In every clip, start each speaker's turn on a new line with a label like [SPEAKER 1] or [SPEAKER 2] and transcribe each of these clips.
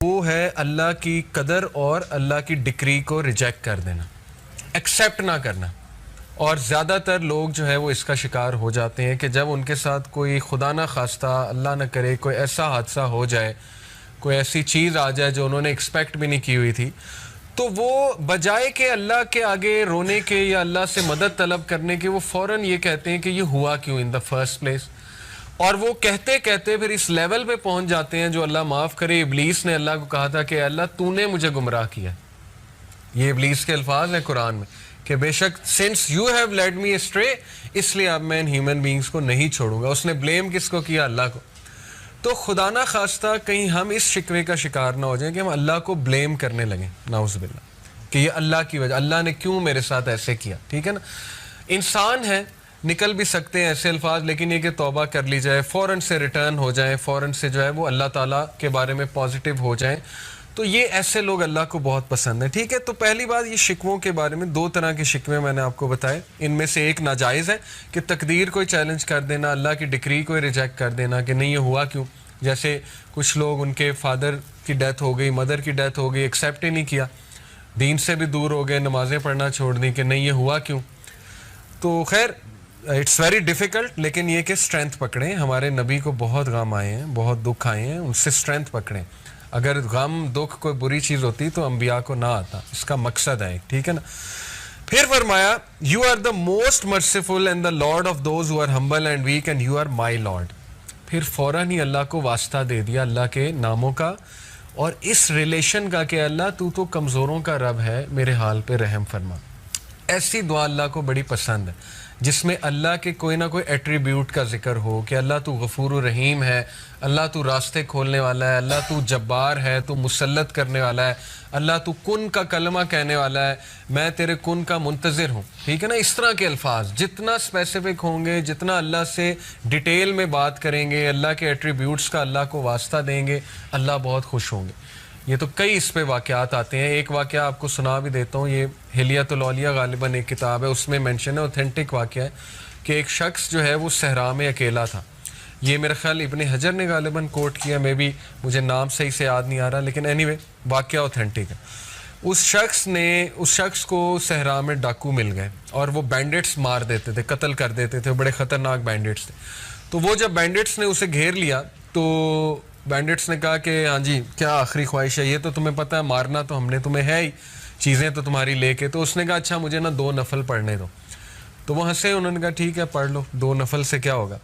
[SPEAKER 1] وہ ہے اللہ کی قدر اور اللہ کی ڈکری کو ریجیکٹ کر دینا، ایکسیپٹ نہ کرنا. اور زیادہ تر لوگ جو ہے وہ اس کا شکار ہو جاتے ہیں کہ جب ان کے ساتھ کوئی خدا نہ خواستہ اللہ نہ کرے کوئی ایسا حادثہ ہو جائے، کوئی ایسی چیز آ جائے جو انہوں نے ایکسپیکٹ بھی نہیں کی ہوئی تھی، تو وہ بجائے کہ اللہ کے آگے رونے کے یا اللہ سے مدد طلب کرنے کے، وہ فوراً یہ کہتے ہیں کہ یہ ہوا کیوں ان دا فرسٹ پلیس. اور وہ کہتے کہتے پھر اس لیول پہ پہنچ جاتے ہیں جو اللہ معاف کرے. ابلیس نے اللہ کو کہا تھا کہ اللہ تو نے مجھے گمراہ کیا. یہ ابلیس کے الفاظ ہیں قرآن میں کہ بے شک since you have led me astray, اس لیے اب میں ان ہیومن بینگز کو نہیں چھوڑوں گا. اس نے بلیم کس کو کیا؟ اللہ کو. تو خدا نہ خواستہ کہیں ہم اس شکوے کا شکار نہ ہو جائیں کہ ہم اللہ کو بلیم کرنے لگیں، نعوذ باللہ، کہ یہ اللہ کی وجہ، اللہ نے کیوں میرے ساتھ ایسے کیا. ٹھیک ہے نا، انسان ہے، نکل بھی سکتے ہیں ایسے الفاظ، لیکن یہ کہ توبہ کر لی جائے، فوراً سے ریٹرن ہو جائیں، فوراً سے جو ہے وہ اللہ تعالیٰ کے بارے میں پازیٹیو ہو جائیں. تو یہ ایسے لوگ اللہ کو بہت پسند ہیں. ٹھیک ہے، تو پہلی بات یہ شکووں کے بارے میں، دو طرح کے شکوے میں نے آپ کو بتائے. ان میں سے ایک ناجائز ہے کہ تقدیر کو چیلنج کر دینا، اللہ کی ڈکری کو ریجیکٹ کر دینا کہ نہیں یہ ہوا کیوں. جیسے کچھ لوگ ان کے فادر کی ڈیتھ ہو گئی، مدر کی ڈیتھ ہو گئی، ایکسیپٹ ہی نہیں کیا، دین سے بھی دور ہو گئے، نمازیں پڑھنا چھوڑ دیں کہ نہیں یہ ہوا کیوں. تو خیر اٹس ویری ڈیفیکلٹ، لیکن یہ کہ اسٹرینتھ پکڑیں. ہمارے نبی کو بہت غم آئے ہیں، بہت دکھ آئے ہیں، ان سے اسٹرینتھ پکڑیں. اگر غم دکھ کوئی بری چیز ہوتی تو انبیاء کو نہ آتا. اس کا مقصد ہے، ٹھیک ہے نا. پھر فرمایا you are the most merciful and the Lord of those who are humble and weak and you are my Lord. پھر فوراً ہی اللہ کو واسطہ دے دیا اللہ کے ناموں کا اور اس ریلیشن کا کہ اللہ تو کمزوروں کا رب ہے، میرے حال پہ رحم فرما. ایسی دعا اللہ کو بڑی پسند ہے جس میں اللہ کے کوئی نہ کوئی ایٹریبیوٹ کا ذکر ہو کہ اللہ تو غفور و رحیم ہے، اللہ تو راستے کھولنے والا ہے، اللہ تو جبار ہے، تو مسلط کرنے والا ہے، اللہ تو کن کا کلمہ کہنے والا ہے، میں تیرے کن کا منتظر ہوں. ٹھیک ہے نا، اس طرح کے الفاظ جتنا اسپیسیفک ہوں گے، جتنا اللہ سے ڈیٹیل میں بات کریں گے، اللہ کے ایٹریبیوٹس کا اللہ کو واسطہ دیں گے، اللہ بہت خوش ہوں گے. یہ تو کئی اس پہ واقعات آتے ہیں. ایک واقعہ آپ کو سنا بھی دیتا ہوں، یہ ہلیۃ الاولیاء غالباً ایک کتاب ہے، اس میں مینشن ہے، اوتھینٹک واقعہ ہے کہ ایک شخص جو ہے وہ صحرا میں اکیلا تھا. یہ میرا خیال ابن حجر نے غالباً کوٹ کیا، میں بھی مجھے نام صحیح سے یاد نہیں آ رہا، لیکن اینی وے واقعہ اوتھینٹک ہے. اس شخص کو صحرا میں ڈاکو مل گئے اور وہ بینڈٹس مار دیتے تھے، قتل کر دیتے تھے، بڑے خطرناک بینڈٹس تھے. تو وہ جب بینڈٹس نے اسے گھیر لیا تو بینڈٹس نے کہا کہ ہاں جی کیا آخری خواہش ہے، یہ تو تمہیں پتہ ہے مارنا تو ہم نے تمہیں ہے ہی، چیزیں تو تمہاری لے کے. تو اس نے کہا اچھا مجھے نا 2 نفل پڑھنے دو. تو وہ ہنسے، انہوں نے کہا ٹھیک ہے پڑھ لو، 2 نفل سے کیا ہوگا.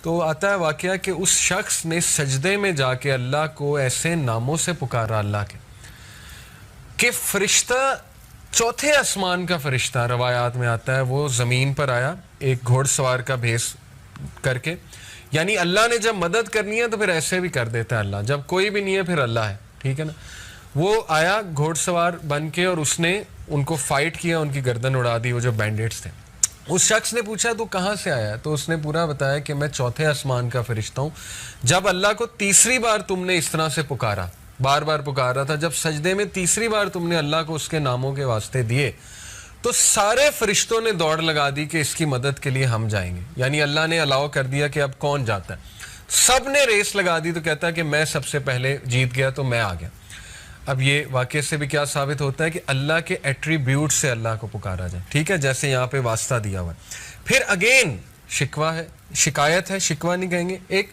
[SPEAKER 1] تو آتا ہے واقعہ کہ اس شخص نے سجدے میں جا کے اللہ کو ایسے ناموں سے پکارا اللہ کے کہ فرشتہ، چوتھے آسمان کا فرشتہ روایات میں آتا ہے، وہ زمین پر آیا ایک گھوڑ سوار کا بھیس کر کے. یعنی اللہ نے جب مدد کرنی ہے تو پھر ایسے بھی کر دیتا ہے اللہ، جب کوئی بھی نہیں ہے پھر اللہ ہے. ٹھیک ہے نا. وہ آیا گھوڑ سوار بن کے اور اس نے ان کو فائٹ کیا، ان کی گردن اڑا دی، وہ جو بینڈٹس تھے. اس شخص نے پوچھا تو کہاں سے آیا؟ تو اس نے پورا بتایا کہ میں چوتھے آسمان کا فرشتہ ہوں. جب اللہ کو تیسری بار تم نے اس طرح سے پکارا، بار بار پکارا تھا، جب سجدے میں تیسری بار تم نے اللہ کو اس کے ناموں کے واسطے دیے تو سارے فرشتوں نے دوڑ لگا دی کہ اس کی مدد کے لیے ہم جائیں گے. یعنی اللہ نے الاؤ کر دیا کہ اب کون جاتا ہے. سب نے ریس لگا دی. تو کہتا ہے کہ میں سب سے پہلے جیت گیا تو میں آ گیا. اب یہ واقعے سے بھی کیا ثابت ہوتا ہے کہ اللہ کے ایٹریبیوٹ سے اللہ کو پکارا جائے. ٹھیک ہے، جیسے یہاں پہ واسطہ دیا ہوا ہے. پھر اگین شکوہ ہے، شکایت ہے، شکوہ نہیں کہیں گے، ایک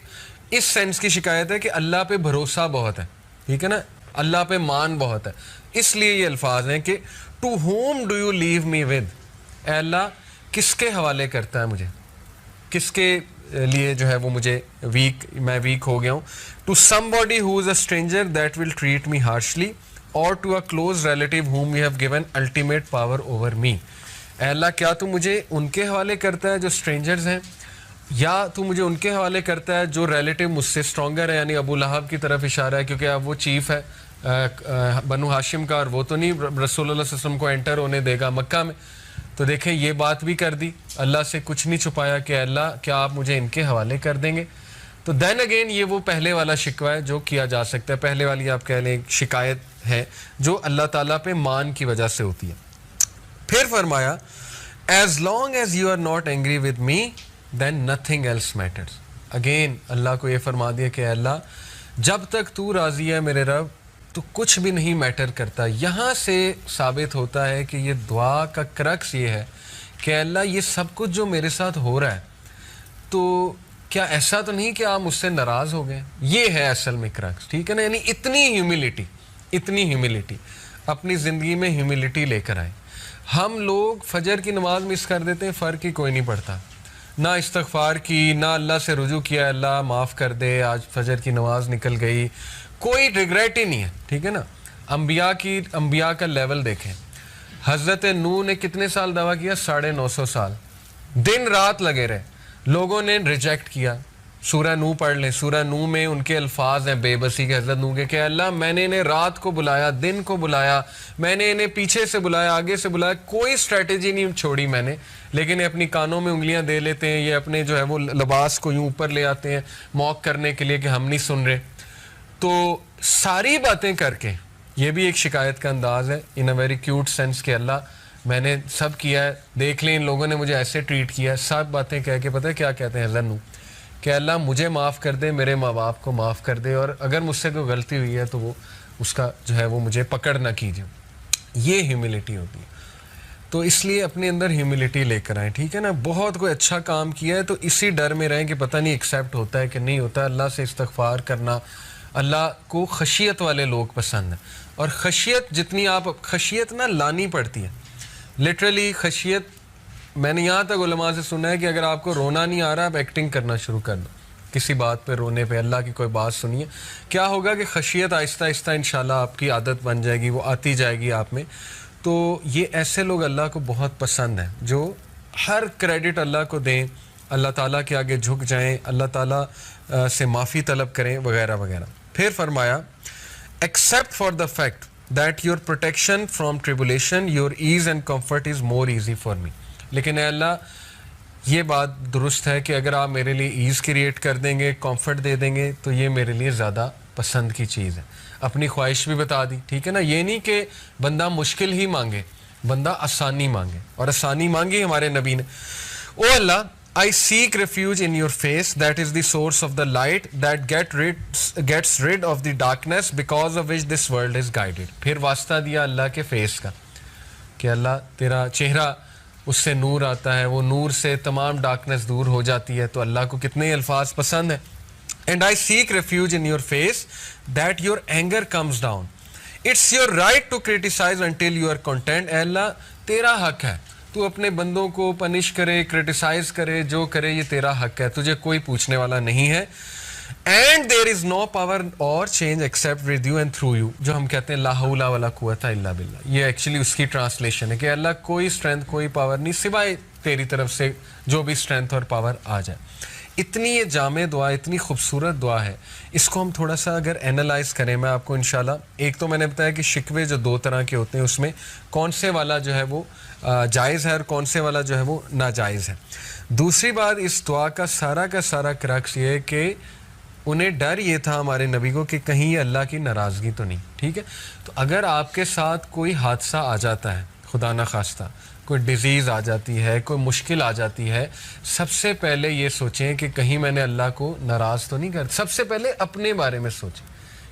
[SPEAKER 1] اس سینس کی شکایت ہے کہ اللہ پہ بھروسہ بہت ہے. ٹھیک ہے نا، اللہ پہ مان بہت ہے. اس لیے یہ الفاظ ہیں کہ to whom do you leave me with, اے اللہ کس کے حوالے کرتا ہے مجھے، کس کے لیے جو ہے وہ مجھے میں ویک ہو گیا ہوں. To somebody who is a stranger that will treat me harshly اور to a close relative whom you have given ultimate power over me. اے اللہ کیا تو مجھے ان کے حوالے کرتا ہے جو اسٹرینجرز ہیں، یا تو مجھے ان کے حوالے کرتا ہے جو ریلیٹیو مجھ سے اسٹرانگر ہے. یعنی ابو لہب کی طرف اشارہ ہے کیونکہ اب وہ چیف ہے بنو ہاشم کا، اور وہ تو نہیں رسول اللہ صلی اللہ علیہ وسلم کو انٹر ہونے دے گا مکہ میں. تو دیکھیں یہ بات بھی کر دی، اللہ سے کچھ نہیں چھپایا کہ اللہ کیا آپ مجھے ان کے حوالے کر دیں گے. تو دین اگین یہ وہ پہلے والا شکوہ ہے جو کیا جا سکتا ہے، پہلے والی آپ کہہ لیں شکایت ہے جو اللہ تعالیٰ پہ مان کی وجہ سے ہوتی ہے. پھر فرمایا as long as you are not angry with me then nothing else matters. Again اللہ کو یہ فرما دیا کہ اللہ جب تک تو راضی ہے میرے رب تو کچھ بھی نہیں میٹر کرتا. یہاں سے ثابت ہوتا ہے کہ یہ دعا کا کرکس یہ ہے کہ اللہ یہ سب کچھ جو میرے ساتھ ہو رہا ہے تو کیا ایسا تو نہیں کہ آپ مجھ سے ناراض ہو گئے. یہ ہے اصل میں کرکس, ٹھیک ہے نا. یعنی اتنی ہیوملٹی اپنی زندگی میں ہیوملٹی لے کر آئے. ہم لوگ فجر کی نماز مس کر دیتے ہیں, فرق ہی کوئی نہیں پڑتا, نہ استغفار کی نہ اللہ سے رجوع کیا اللہ معاف کر دے آج فجر کی نماز نکل گئی, کوئی ریگریٹ ہی نہیں ہے, ٹھیک ہے نا. انبیاء کا لیول دیکھیں. حضرت نوح نے کتنے سال دعویٰ کیا؟ 950 سال, دن رات لگے رہے. لوگوں نے ریجیکٹ کیا. سورہ نوح پڑھ لیں, سورہ نوح میں ان کے الفاظ ہیں بے بسی کے حضرت نوح کے کہ اللہ میں نے انہیں رات کو بلایا, دن کو بلایا, میں نے انہیں پیچھے سے بلایا, آگے سے بلایا, کوئی اسٹریٹجی نہیں چھوڑی میں نے, لیکن اپنی کانوں میں انگلیاں دے لیتے ہیں, یہ اپنے جو ہے وہ لباس کو یوں اوپر لے آتے ہیں موک کرنے کے لیے کہ ہم نہیں سن رہے. تو ساری باتیں کر کے, یہ بھی ایک شکایت کا انداز ہے ان اے ویری کیوٹ سینس کہ اللہ میں نے سب کیا ہے, دیکھ لیں ان لوگوں نے مجھے ایسے ٹریٹ کیا ہے, سب باتیں کہہ کے پتہ ہے کیا کہتے ہیں حضرت نوح کہ اللہ مجھے معاف کر دے, میرے ماں باپ کو معاف کر دے, اور اگر مجھ سے کوئی غلطی ہوئی ہے تو وہ اس کا جو ہے وہ مجھے پکڑ نہ کیجیے. یہ ہیوملٹی ہوتی ہے. تو اس لیے اپنے اندر ہیوملٹی لے کر آئیں, ٹھیک ہے نا. بہت کوئی اچھا کام کیا ہے تو اسی ڈر میں رہیں کہ پتہ نہیں ایکسیپٹ ہوتا ہے کہ نہیں ہوتا. اللہ سے استغفار کرنا, اللہ کو خشیت والے لوگ پسند ہیں, اور خشیت جتنی آپ خشیت نہ لانی پڑتی ہے, لٹرلی خشیت. میں نے یہاں تک علماء سے سنا ہے کہ اگر آپ کو رونا نہیں آ رہا آپ ایکٹنگ کرنا شروع کر دو کسی بات پہ رونے پہ, اللہ کی کوئی بات سنیے, کیا ہوگا کہ خشیت آہستہ آہستہ انشاءاللہ آپ کی عادت بن جائے گی, وہ آتی جائے گی آپ میں. تو یہ ایسے لوگ اللہ کو بہت پسند ہیں جو ہر کریڈٹ اللہ کو دیں, اللہ تعالیٰ کے آگے جھک جائیں, اللہ تعالیٰ سے معافی طلب کریں وغیرہ وغیرہ. پھر فرمایا except for the fact that your protection from tribulation your as and comfort is more easy for me. لیکن اے اللہ یہ بات درست ہے کہ اگر آپ میرے لیے ایز کریٹ کر دیں گے, کمفرٹ دے دیں گے, تو یہ میرے لیے زیادہ پسند کی چیز ہے. اپنی خواہش بھی بتا دی, ٹھیک ہے نا. یہ نہیں کہ بندہ مشکل ہی مانگے, بندہ آسانی مانگے, اور آسانی مانگی ہمارے نبی نے. او اللہ I seek refuge in your face, that is the source of the light that gets rid of the darkness because of which this world is guided. پھر واسطہ دیا اللہ کے فیس کا کہ اللہ تیرا چہرہ اس سے نور آتا ہے, وہ نور سے تمام ڈارکنس دور ہو جاتی ہے. تو اللہ کو کتنے الفاظ پسند ہیں. And I seek refuge in your face that your anger comes down. It's your right to criticize until you are content. اے اللہ تیرا حق ہے, تو اپنے بندوں کو پنش کرے, کرٹیسائز کرے, جو کرے یہ تیرا حق ہے, تجھے کوئی پوچھنے والا نہیں ہے. And there is no power اور change except with you and through you, جو ہم کہتے ہیں لا حول ولا قوت الا باللہ. یہ ایکچولی اس کی ٹرانسلیشن ہے کہ اللہ کوئی اسٹرینتھ کوئی پاور نہیں سوائے تیری طرف سے جو بھی اسٹرینتھ اور پاور آ جائے. اتنی یہ جامع دعا, اتنی خوبصورت دعا ہے. اس کو ہم تھوڑا سا اگر اینالائز کریں, میں آپ کو انشاءاللہ, ایک تو میں نے بتایا کہ شکوے جو 2 طرح کے ہوتے ہیں اس میں کون سے والا جو ہے وہ جائز ہے اور کون سے والا جو ہے وہ ناجائز ہے. دوسری بات اس دعا کا سارا کرکس یہ ہے کہ انہیں ڈر یہ تھا ہمارے نبی کو کہ کہیں یہ اللہ کی ناراضگی تو نہیں, ٹھیک ہے. تو اگر آپ کے ساتھ کوئی حادثہ آ جاتا ہے, خدا نہ خواستہ کوئی ڈیزیز آ جاتی ہے, کوئی مشکل آ جاتی ہے, سب سے پہلے یہ سوچیں کہ کہیں میں نے اللہ کو ناراض تو نہیں کر. سب سے پہلے اپنے بارے میں سوچیں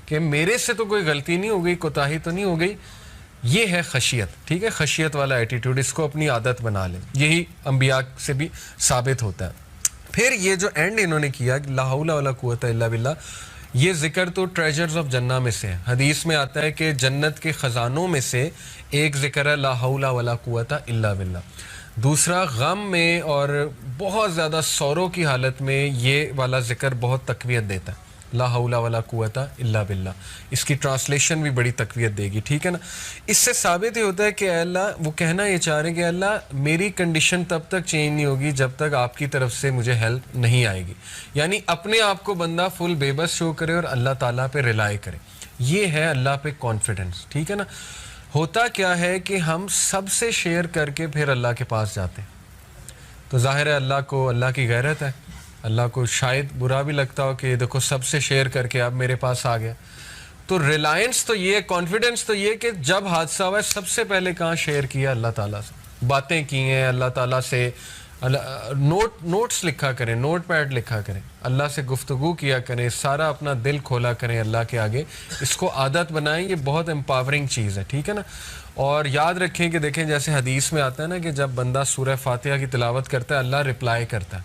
[SPEAKER 1] کہ میرے سے تو کوئی غلطی نہیں ہو گئی, کوتاہی تو نہیں ہو گئی. یہ ہے خشیت, ٹھیک ہے, خشیت والا ایٹیٹیوڈ, اس کو اپنی عادت بنا لیں. یہی انبیاء سے بھی ثابت ہوتا ہے. پھر یہ جو اینڈ انہوں نے کیا لا حول ولا قوت الا باللہ, یہ ذکر تو ٹریجرز آف جنہ میں سے ہے. حدیث میں آتا ہے کہ جنت کے خزانوں میں سے ایک ذکر ہے لا حول ولا قوت الا باللہ. دوسرا غم میں اور بہت زیادہ سوروں کی حالت میں یہ والا ذکر بہت تقویت دیتا ہے, لا حول ولا قوت الا باللہ. اس کی ٹرانسلیشن بھی بڑی تقویت دے گی, ٹھیک ہے نا. اس سے ثابت ہی ہوتا ہے کہ اللہ, وہ کہنا یہ چاہ رہے ہیں کہ اللہ میری کنڈیشن تب تک چینج نہیں ہوگی جب تک آپ کی طرف سے مجھے ہیلپ نہیں آئے گی. یعنی اپنے آپ کو بندہ فل بے بس شو کرے اور اللہ تعالیٰ پہ ریلائی کرے. یہ ہے اللہ پہ کانفیڈنس, ٹھیک ہے نا. ہوتا کیا ہے کہ ہم سب سے شیئر کر کے پھر اللہ کے پاس جاتے ہیں, تو ظاہر ہے اللہ کو, اللہ کی غیرت ہے, اللہ کو شاید برا بھی لگتا ہو کہ دیکھو سب سے شیئر کر کے اب میرے پاس آ گیا. تو ریلائنس تو یہ, کانفیڈنس تو یہ کہ جب حادثہ ہوا ہے سب سے پہلے کہاں شیئر کیا, اللہ تعالیٰ سے باتیں کی ہیں, اللہ تعالیٰ سے نوٹس لکھا کریں, نوٹ پیڈ لکھا کریں, اللہ سے گفتگو کیا کریں, سارا اپنا دل کھولا کریں اللہ کے آگے. اس کو عادت بنائیں, یہ بہت امپاورنگ چیز ہے, ٹھیک ہے نا. اور یاد رکھیں کہ دیکھیں جیسے حدیث میں آتا ہے نا کہ جب بندہ سورہ فاتحہ کی تلاوت کرتا ہے اللہ رپلائی کرتا ہے.